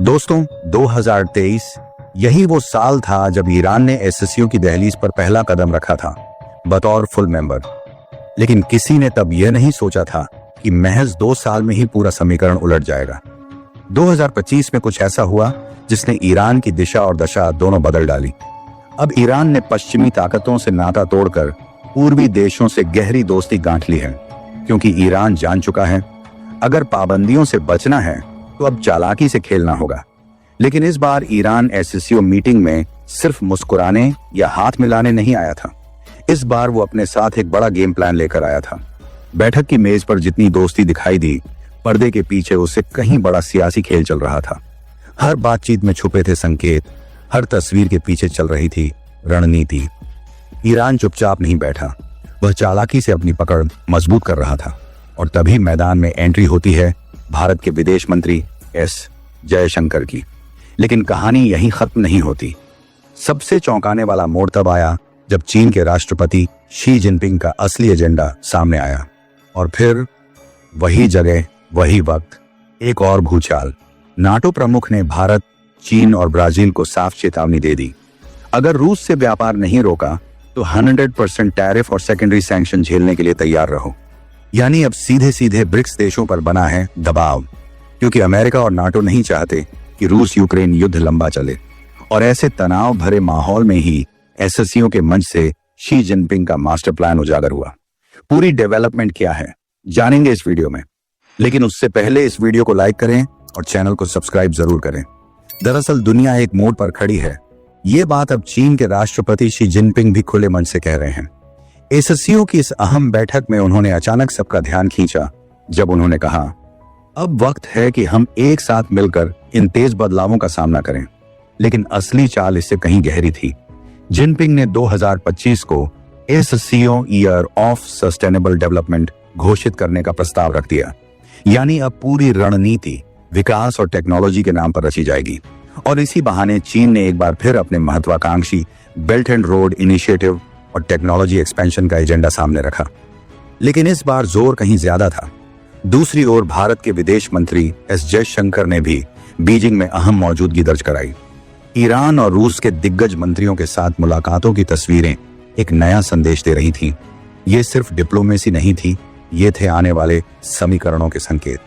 दोस्तों 2023 यही वो साल था जब ईरान ने एससीओ की दहलीज पर पहला कदम रखा था बतौर फुल मेंबर। लेकिन किसी ने तब यह नहीं सोचा था कि महज 2 साल में ही पूरा समीकरण उलट जाएगा। 2025 में कुछ ऐसा हुआ जिसने ईरान की दिशा और दशा दोनों बदल डाली। अब ईरान ने पश्चिमी ताकतों से नाता तोड़कर पूर्वी देशों से गहरी दोस्ती गांठ ली है, क्योंकि ईरान जान चुका है अगर पाबंदियों से बचना है तो अब चालाकी से खेलना होगा। लेकिन इस बार ईरान एससीओ मीटिंग में सिर्फ मुस्कुराने या हाथ मिलाने नहीं आया था। इस बार वो अपने साथ एक बड़ा गेम प्लान लेकर आया था। बैठक की मेज पर जितनी दोस्ती दिखाई दी, पर्दे के पीछे उससे कहीं बड़ा सियासी खेल चल रहा था। हर बातचीत में छुपे थे संकेत, हर तस्वीर के पीछे चल रही थी रणनीति। ईरान चुपचाप नहीं बैठा, वह चालाकी से अपनी पकड़ मजबूत कर रहा था। और तभी मैदान में एंट्री होती है भारत के विदेश मंत्री एस जयशंकर की। लेकिन कहानी यहीं खत्म नहीं होती। सबसे चौंकाने वाला मोड़ तब आया जब चीन के राष्ट्रपति शी जिनपिंग का असली एजेंडा सामने आया। और फिर वही जगह, वही वक्त, एक और भूचाल। नाटो प्रमुख ने भारत, चीन और ब्राजील को साफ चेतावनी दे दी, अगर रूस से व्यापार नहीं रोका तो 100% टैरिफ और सेकेंडरी सैंक्शन झेलने के लिए तैयार रहो। यानी अब सीधे सीधे ब्रिक्स देशों पर बना है दबाव, क्योंकि अमेरिका और नाटो नहीं चाहते कि रूस यूक्रेन युद्ध लंबा चले। और ऐसे तनाव भरे माहौल में ही एससीओ के मंच से शी जिनपिंग का मास्टर प्लान उजागर हुआ। पूरी डेवलपमेंट क्या है जानेंगे इस वीडियो में, लेकिन उससे पहले इस वीडियो को लाइक करें और चैनल को सब्सक्राइब जरूर करें। दरअसल दुनिया एक मोड़ पर खड़ी है। ये बात अब चीन के राष्ट्रपति शी जिनपिंग भी खुले मन से कह रहे हैं। एससीओ की इस अहम बैठक में उन्होंने अचानक सबका ध्यान खींचा जब उन्होंने कहा, अब वक्त है कि हम एक साथ मिलकर इन तेज बदलावों का सामना करें। लेकिन असली चाल इससे कहीं गहरी थी। जिनपिंग ने 2025 को SCO year of sustainable development घोषित करने का प्रस्ताव रख दिया। यानी अब पूरी रणनीति विकास और टेक्नोलॉजी के नाम पर रची जाएगी। और इसी बहाने चीन ने एक बार फिर अपने महत्वाकांक्षी बेल्ट एंड रोड इनिशिएटिव और टेक्नोलॉजी एक्सपेंशन का एजेंडा सामने रखा। लेकिन इस बार जोर कहीं ज्यादा था। दूसरी ओर भारत के विदेश मंत्री एस जयशंकर ने भी बीजिंग में अहम मौजूदगी दर्ज कराई। ईरान और रूस के दिग्गज मंत्रियों के साथ मुलाकातों की तस्वीरें एक नया संदेश दे रही थीं। ये सिर्फ डिप्लोमेसी नहीं थी, ये थे आने वाले समीकरणों के संकेत।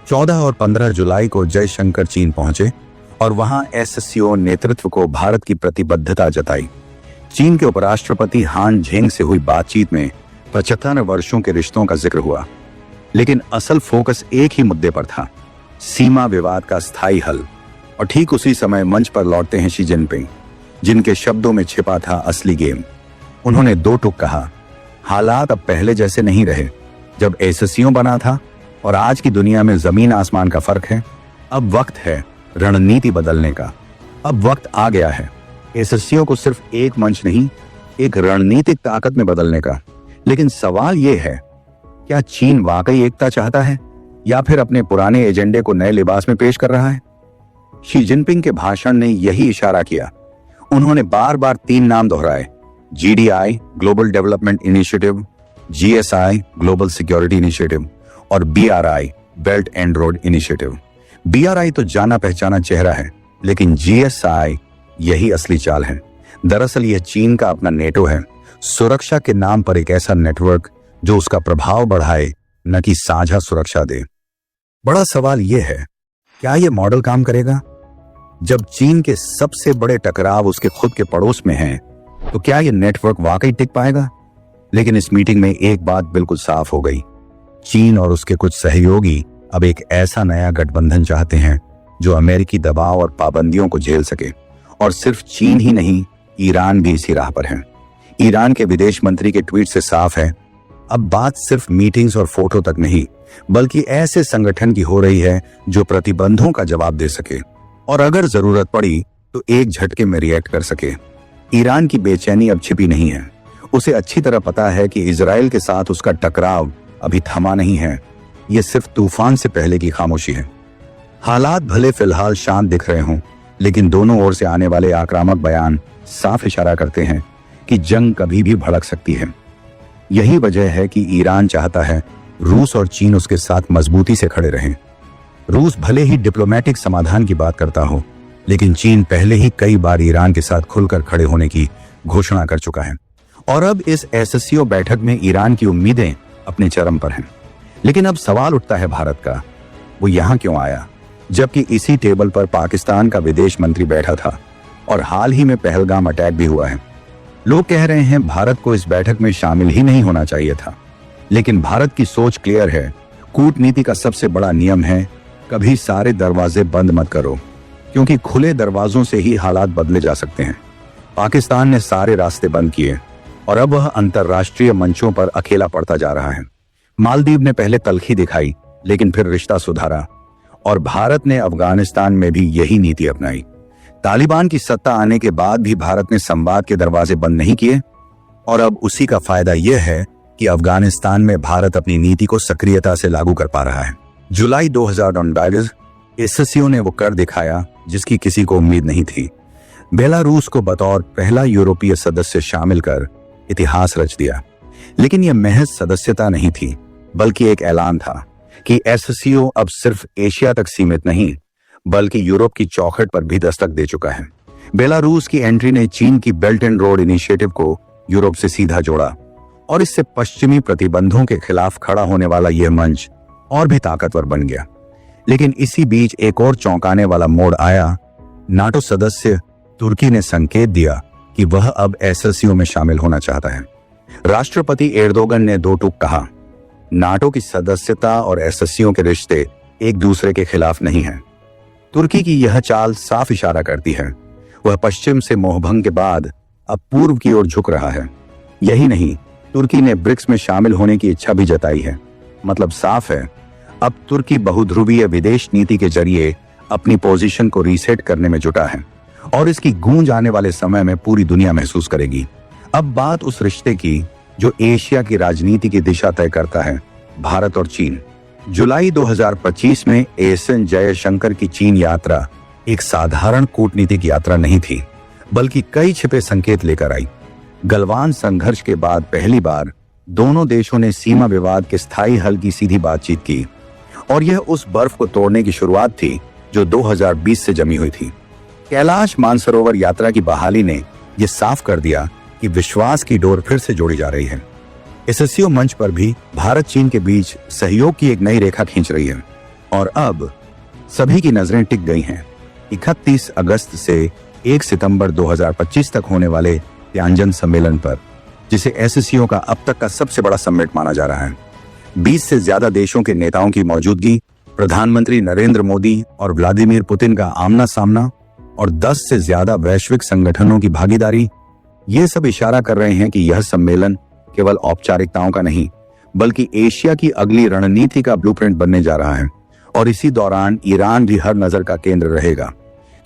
14 और 15 जुलाई को जयशंकर चीन पहुंचे और वहां एससीओ नेतृत्व को भारत की प्रतिबद्धता जताई। चीन के उपराष्ट्रपति हान झेंग से हुई बातचीत में 75 वर्षों के रिश्तों का जिक्र हुआ। लेकिन असल फोकस एक ही मुद्दे पर था, सीमा विवाद का स्थायी हल। और ठीक उसी समय मंच पर लौटते हैं शी जिनपिंग, जिनके शब्दों में छिपा था असली गेम। उन्होंने 2 टूक कहा, हालात अब पहले जैसे नहीं रहे जब एससीओ बना था, और आज की दुनिया में जमीन आसमान का फर्क है। अब वक्त है रणनीति बदलने का। अब वक्त आ गया है एससीओ को सिर्फ एक मंच नहीं, एक रणनीतिक ताकत में बदलने का। लेकिन सवाल यह है, क्या चीन वाकई एकता चाहता है या फिर अपने पुराने एजेंडे को नए लिबास में पेश कर रहा है? शी जिनपिंग के भाषण ने यही इशारा किया। उन्होंने बार बार 3 नाम दोहराए, GDI global development initiative, GSI global security initiative और BRI belt and road initiative. BRI तो जाना पहचाना चेहरा है, लेकिन जीएसआई यही असली चाल है। दरअसल यह चीन का अपना नेटो है, सुरक्षा के नाम पर एक ऐसा नेटवर्क जो उसका प्रभाव बढ़ाए, न कि साझा सुरक्षा दे। बड़ा सवाल यह है, क्या यह मॉडल काम करेगा? जब चीन के सबसे बड़े टकराव उसके खुद के पड़ोस में हैं, तो क्या यह नेटवर्क वाकई टिक पाएगा? लेकिन इस मीटिंग में एक बात बिल्कुल साफ हो गई, चीन और उसके कुछ सहयोगी अब एक ऐसा नया गठबंधन चाहते हैं जो अमेरिकी दबाव और पाबंदियों को झेल सके। और सिर्फ चीन ही नहीं, ईरान भी इसी राह पर है। ईरान के विदेश मंत्री के ट्वीट से साफ है, अब बात सिर्फ मीटिंग्स और फोटो तक नहीं, बल्कि ऐसे संगठन की हो रही है जो प्रतिबंधों का जवाब दे सके और अगर जरूरत पड़ी तो एक झटके में रिएक्ट कर सके। ईरान की बेचैनी अब छिपी नहीं है। उसे अच्छी तरह पता है कि इजराइल के साथ उसका टकराव अभी थमा नहीं है, यह सिर्फ तूफान से पहले की खामोशी है। हालात भले फिलहाल शांत दिख रहे हों, लेकिन दोनों ओर से आने वाले आक्रामक बयान साफ इशारा करते हैं कि जंग कभी भी भड़क सकती है। यही वजह है कि ईरान चाहता है रूस और चीन उसके साथ मजबूती से खड़े रहें। रूस भले ही डिप्लोमेटिक समाधान की बात करता हो, लेकिन चीन पहले ही कई बार ईरान के साथ खुलकर खड़े होने की घोषणा कर चुका है। और अब इस एससीओ बैठक में ईरान की उम्मीदें अपने चरम पर हैं। लेकिन अब सवाल उठता है भारत का, वो यहां क्यों आया, जबकि इसी टेबल पर पाकिस्तान का विदेश मंत्री बैठा था और हाल ही में पहलगाम अटैक भी हुआ है। लोग कह रहे हैं भारत को इस बैठक में शामिल ही नहीं होना चाहिए था, लेकिन भारत की सोच क्लियर है। कूटनीति का सबसे बड़ा नियम है, कभी सारे दरवाजे बंद मत करो, क्योंकि खुले दरवाजों से ही हालात बदले जा सकते हैं। पाकिस्तान ने सारे रास्ते बंद किए और अब वह अंतर्राष्ट्रीय मंचों पर अकेला पड़ता जा रहा है। मालदीव ने पहले तल्खी दिखाई, लेकिन फिर रिश्ता सुधारा, और भारत ने अफगानिस्तान में भी यही नीति अपनाई। तालिबान की सत्ता आने के बाद भी भारत ने संवाद के दरवाजे बंद नहीं किए, और अब उसी का फायदा यह है कि अफगानिस्तान में भारत अपनी नीति को सक्रियता से लागू कर पा रहा है। जुलाई 2022 एससीओ ने वो कर दिखाया जिसकी किसी को उम्मीद नहीं थी। बेलारूस को बतौर पहला यूरोपीय सदस्य शामिल कर इतिहास रच दिया। लेकिन यह महज सदस्यता नहीं थी, बल्कि एक ऐलान था कि एससीओ अब सिर्फ एशिया तक सीमित नहीं, बल्कि यूरोप की चौखट पर भी दस्तक दे चुका है। बेलारूस की एंट्री ने चीन की बेल्ट एंड रोड इनिशिएटिव को यूरोप से सीधा जोड़ा, और इससे पश्चिमी प्रतिबंधों के खिलाफ खड़ा होने वाला यह मंच और भी ताकतवर बन गया। लेकिन इसी बीच एक और चौंकाने वाला मोड़ आया। नाटो सदस्य तुर्की ने संकेत दिया कि वह अब एससीओ में शामिल होना चाहता है। राष्ट्रपति एर्दोगन ने दो टूक कहा, नाटो की सदस्यता और एससीओ के रिश्ते एक दूसरे के खिलाफ नहीं हैं। तुर्की की यह चाल साफ इशारा करती है वह पश्चिम से मोहभंग के बाद अब पूर्व की ओर झुक रहा है। यही नहीं, तुर्की ने ब्रिक्स में शामिल होने की इच्छा भी जताई है। मतलब साफ है, अब तुर्की बहुध्रुवीय विदेश नीति के जरिए अपनी पोजीशन को रीसेट करने में जुटा है, और इसकी गूंज आने वाले समय में पूरी दुनिया महसूस करेगी। अब बात उस रिश्ते की जो एशिया की राजनीति की दिशा तय करता है, भारत और चीन। जुलाई 2025 में एसएन जयशंकर की चीन यात्रा एक साधारण कूटनीतिक यात्रा नहीं थी, बल्कि कई छिपे संकेत लेकर आई। गलवान संघर्ष के बाद पहली बार दोनों देशों ने सीमा विवाद के स्थायी हल की सीधी बातचीत की, और यह उस बर्फ को तोड़ने की शुरुआत थी जो 2020 से जमी हुई थी। कैलाश मानसरोवर यात्रा की बहाली ने यह साफ कर दिया कि विश्वास की डोर फिर से जोड़ी जा रही है। एससीओ मंच पर भी भारत चीन के बीच सहयोग की एक नई रेखा खींच रही है, और अब सभी की नजरें टिक गई हैं 31 अगस्त से 1 सितंबर 2025 तक होने वाले त्यांजन सम्मेलन पर, जिसे एससीओ का अब तक का सबसे बड़ा समिट माना जा रहा है। 20 से ज्यादा देशों के नेताओं की मौजूदगी, प्रधानमंत्री नरेंद्र मोदी और व्लादिमीर पुतिन का आमना सामना, और 10 से ज्यादा वैश्विक संगठनों की भागीदारी, ये सब इशारा कर रहे हैं कि यह सम्मेलन केवल औपचारिकताओं का नहीं, बल्कि एशिया की अगली रणनीति का ब्लूप्रिंट बनने जा रहा है। और इसी दौरान ईरान भी हर नजर का केंद्र रहेगा,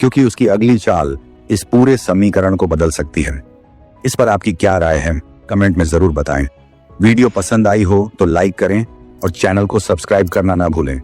क्योंकि उसकी अगली चाल इस पूरे समीकरण को बदल सकती है। इस पर आपकी क्या राय है, कमेंट में जरूर बताएं। वीडियो पसंद आई हो तो लाइक करें और चैनल को सब्सक्राइब करना ना भूलें।